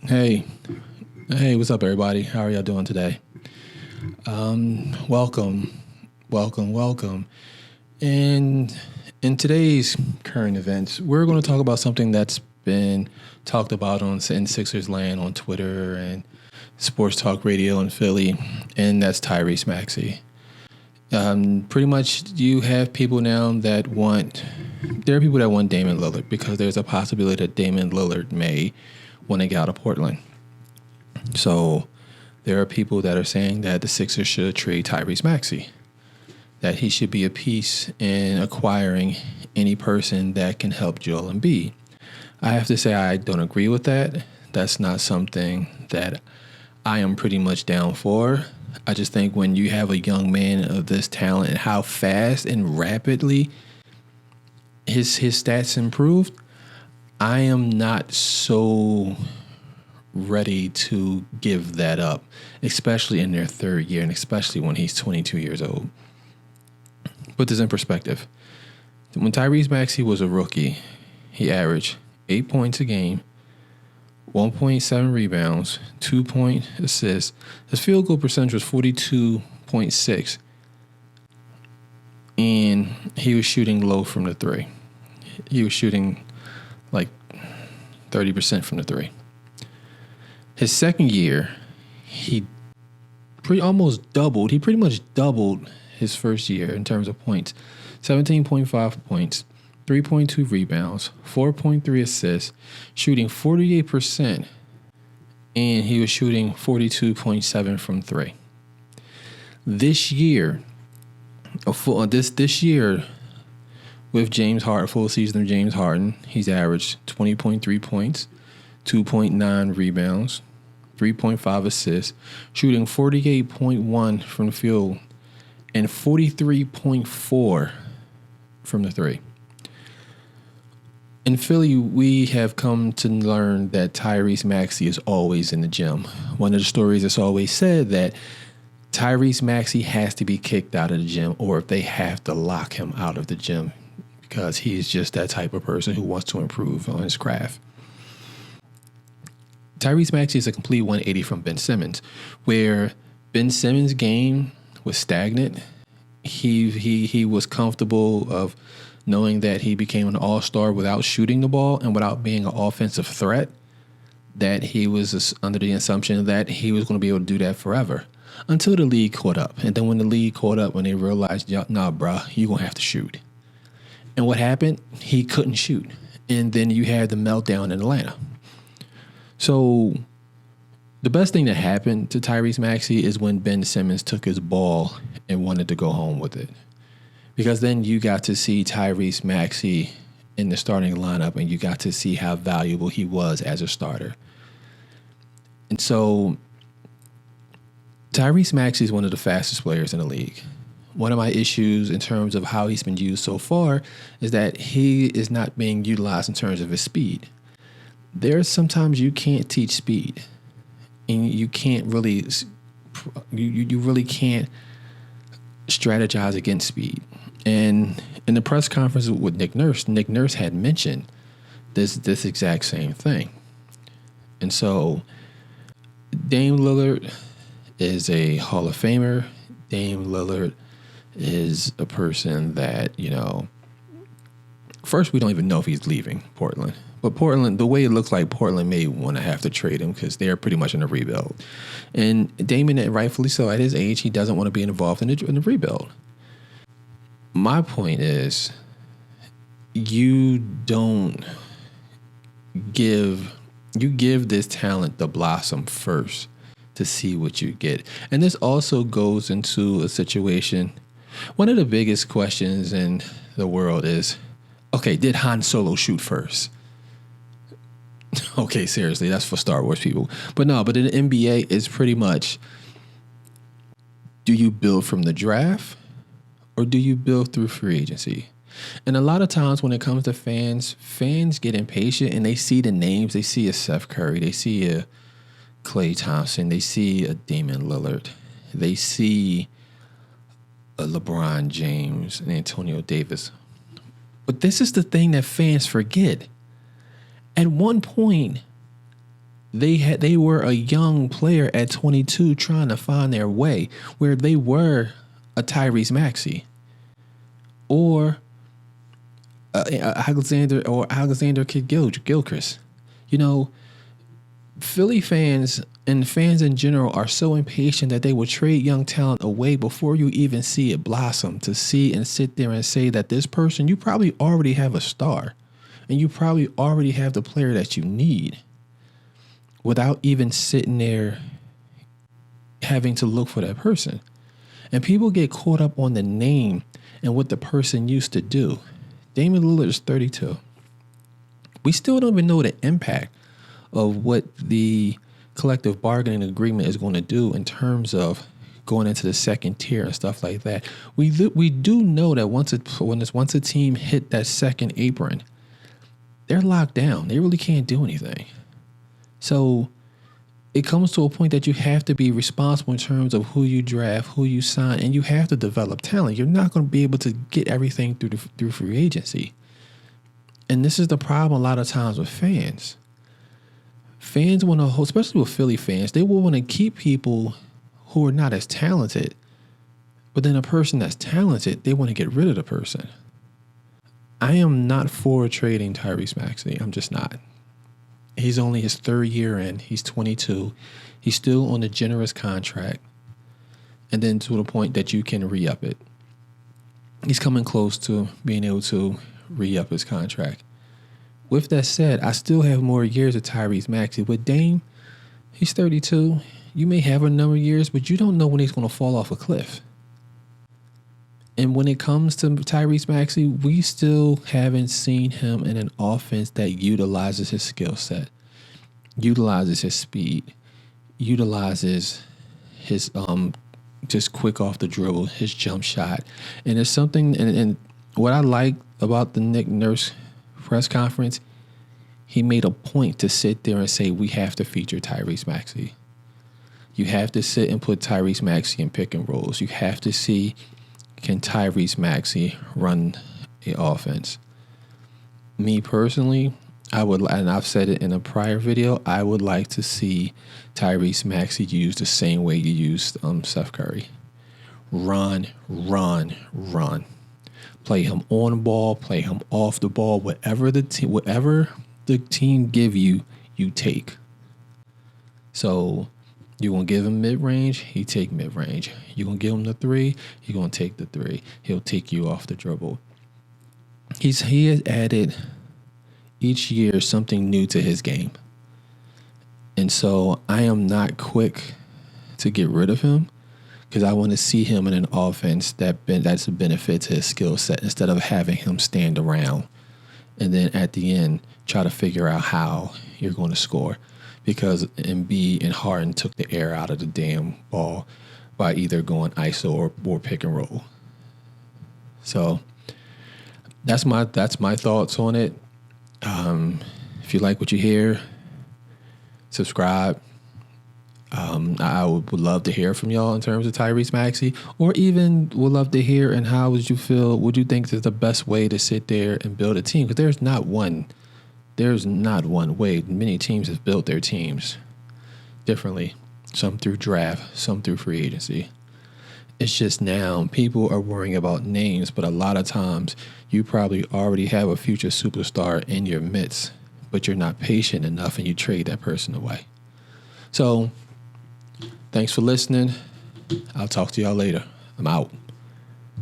Hey, what's up, everybody? How are y'all doing today? Welcome. And in today's current events, we're going to talk about something that's been talked about in Sixers land on Twitter and sports talk radio in Philly, and that's Tyrese Maxey. Pretty much, you have people now there are people that want Damian Lillard because there's a possibility that Damian Lillard may want to get out of Portland. So there are people that are saying that the Sixers should trade Tyrese Maxey, that he should be a piece in acquiring any person that can help Joel Embiid. I have to say I don't agree with that. That's not something that I am pretty much down for. I just think when you have a young man of this talent and how fast and rapidly his stats improved, I am not so ready to give that up, especially in their third year and especially when he's 22 years old. Put this in perspective. When Tyrese Maxey was a rookie, he averaged 8 points a game, 1.7 rebounds, 2-point assists. His field goal percentage was 42.6, and he was shooting low from the three. He was shooting like 30% from the three. His second year, he pretty much doubled his first year in terms of points. 17.5 points, 3.2 rebounds, 4.3 assists, shooting 48%, and he was shooting 42.7 from three. This year, with James Harden, full season of James Harden, he's averaged 20.3 points, 2.9 rebounds, 3.5 assists, shooting 48.1 from the field, and 43.4 from the three. In Philly, we have come to learn that Tyrese Maxey is always in the gym. One of the stories that's always said that Tyrese Maxey has to be kicked out of the gym, or if they have to lock him out of the gym, because he's just that type of person who wants to improve on his craft. Tyrese Maxey is a complete 180 from Ben Simmons, where Ben Simmons' game was stagnant. He was comfortable of knowing that he became an all-star without shooting the ball and without being an offensive threat, that he was under the assumption that he was going to be able to do that forever until the league caught up. And then when the league caught up, when they realized, nah, bruh, you're going to have to shoot. And what happened? He couldn't shoot. And then you had the meltdown in Atlanta. So the best thing that happened to Tyrese Maxey is when Ben Simmons took his ball and wanted to go home with it. Because then you got to see Tyrese Maxey in the starting lineup and you got to see how valuable he was as a starter. And so Tyrese Maxey is one of the fastest players in the league. One of my issues in terms of how he's been used so far is that he is not being utilized in terms of his speed. There's sometimes you can't teach speed, and you can't really, you really can't strategize against speed. And in the press conference with Nick Nurse had mentioned this exact same thing. And so Dame Lillard is a Hall of Famer. Dame Lillard is a person that, first, we don't even know if he's leaving Portland. But Portland, the way it looks like, Portland may want to have to trade him because they're pretty much in a rebuild. And Damian, rightfully so, at his age, he doesn't want to be involved in the rebuild. My point is, you give this talent the blossom first to see what you get. And this also goes into a situation. One of the biggest questions in the world is, okay, did Han Solo shoot first? Okay, seriously, that's for Star Wars people. But in the NBA, it's pretty much, do you build from the draft or do you build through free agency? And a lot of times when it comes to fans get impatient and they see the names. They see a Seth Curry. They see a Klay Thompson. They see a Damian Lillard. They see a LeBron James and Antonio Davis. But this is the thing that fans forget. At one point, They were a young player at 22 trying to find their way, where they were a Tyrese Maxey or Alexander Kidd-Gilchrist. You know, Philly fans and fans in general are so impatient that they will trade young talent away before you even see it blossom, to see and sit there and say that this person, you probably already have a star and you probably already have the player that you need, without even sitting there having to look for that person. And people get caught up on the name and what the person used to do. Damian Lillard is 32. We still don't even know the impact of what the collective bargaining agreement is going to do in terms of going into the second tier and stuff like that. We do know that once a team hit that second apron, they're locked down. They really can't do anything. So it comes to a point that you have to be responsible in terms of who you draft, who you sign, and you have to develop talent. You're not going to be able to get everything through free agency. And this is the problem a lot of times with fans. Fans want to, especially with Philly fans, they will want to keep people who are not as talented. But then a person that's talented, they want to get rid of the person. I am not for trading Tyrese Maxey. I'm just not. He's only his third year in. He's 22. He's still on a generous contract. And then to the point that you can re-up it. He's coming close to being able to re-up his contract. With that said, I still have more years of Tyrese Maxey. With Dame, he's 32. You may have a number of years, but you don't know when he's going to fall off a cliff. And when it comes to Tyrese Maxey, we still haven't seen him in an offense that utilizes his skill set, utilizes his speed, utilizes his just quick off the dribble, his jump shot. And it's something, and what I like about the Nick Nurse press conference, he made a point to sit there and say, we have to feature Tyrese Maxey. You have to sit and put Tyrese Maxey in pick and rolls. You have to see, can Tyrese Maxey run an offense? Me personally, I would, and I've said it in a prior video, I would like to see Tyrese Maxey used the same way you used Steph Curry. Run. Play him on the ball, play him off the ball, whatever the team give you, you take. So you're going to give him mid-range, he take mid-range. You're going to give him the three, you're going to take the three. He'll take you off the dribble. He has added each year something new to his game. And so I am not quick to get rid of him because I want to see him in an offense that's a benefit to his skill set instead of having him stand around and then at the end try to figure out how you're going to score. Because Embiid and Harden took the air out of the damn ball by either going ISO or pick and roll. So that's my thoughts on it. If you like what you hear, subscribe. I would love to hear from y'all in terms of Tyrese Maxey, or even would love to hear and how would you feel, would you think is the best way to sit there and build a team? Because there's not one way. Many teams have built their teams differently, some through draft, some through free agency. It's just now people are worrying about names, but a lot of times you probably already have a future superstar in your midst, but you're not patient enough and you trade that person away. So thanks for listening. I'll talk to y'all later. I'm out.